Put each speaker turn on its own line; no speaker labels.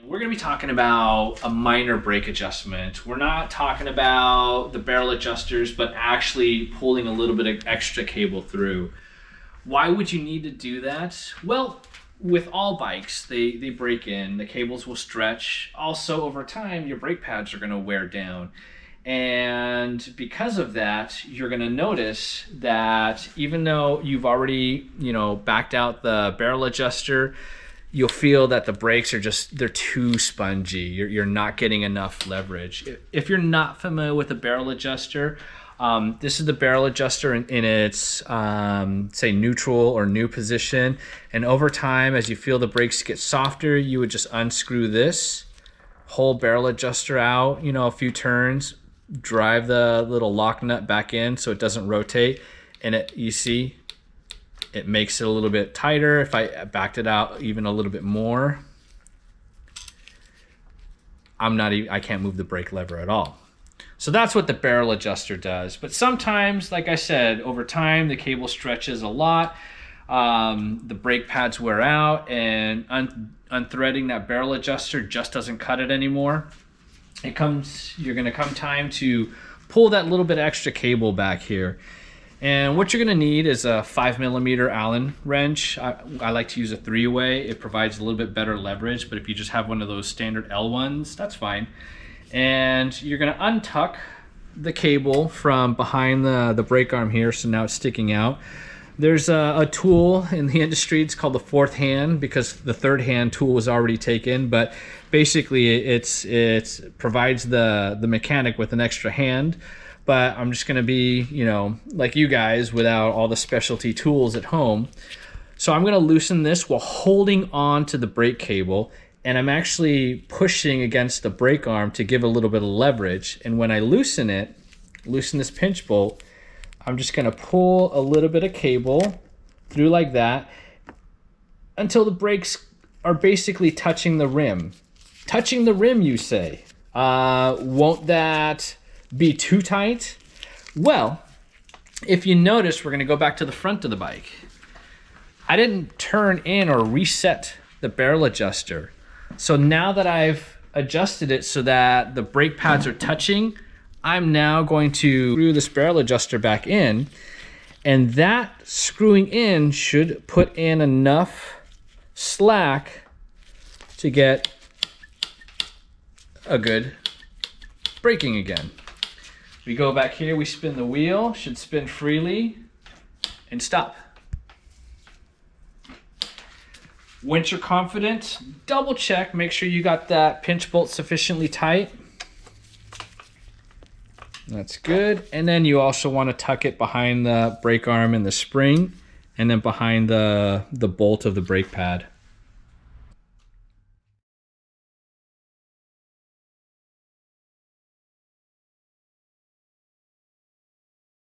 We're going to be talking about a minor brake adjustment. We're not talking about the barrel adjusters, but actually pulling a little bit of extra cable through. Why would you need to do that? Well, with all bikes, they break in, the cables will stretch. Also, over time, your brake pads are going to wear down. And because of that, you're going to notice that even though you've already, backed out the barrel adjuster, you'll feel that the brakes are they're too spongy. You're not getting enough leverage. If you're not familiar with a barrel adjuster, this is the barrel adjuster in its, say, neutral or new position. And over time, as you feel the brakes get softer, you would just unscrew this whole barrel adjuster out, a few turns, drive the little lock nut back in so it doesn't rotate. And you see, it makes it a little bit tighter. If I backed it out even a little bit more, I can't move the brake lever at all. So that's what the barrel adjuster does. But sometimes, like I said, over time, the cable stretches a lot. The brake pads wear out, and unthreading that barrel adjuster just doesn't cut it anymore. You're gonna come time to pull that little bit extra cable back here. And what you're gonna need is a 5mm Allen wrench. I like to use a 3-way. It provides a little bit better leverage, but if you just have one of those standard L1s, that's fine. And you're gonna untuck the cable from behind the brake arm here, so now it's sticking out. There's a tool in the industry, it's called the fourth hand, because the third hand tool was already taken, but basically it provides the mechanic with an extra hand. But I'm just gonna be, like you guys, without all the specialty tools at home. So I'm gonna loosen this while holding on to the brake cable, and I'm actually pushing against the brake arm to give a little bit of leverage. And when I loosen this pinch bolt, I'm just gonna pull a little bit of cable through like that until the brakes are basically touching the rim. Touching the rim, you say? Won't that be too tight? Well, if you notice, we're gonna go back to the front of the bike. I didn't turn in or reset the barrel adjuster. So now that I've adjusted it so that the brake pads are touching, I'm now going to screw this barrel adjuster back in, and that screwing in should put in enough slack to get a good braking again. We go back here, we spin the wheel, should spin freely, and stop. Once you're confident, double check, make sure you got that pinch bolt sufficiently tight. That's good. And then you also want to tuck it behind the brake arm and the spring, and then behind the bolt of the brake pad.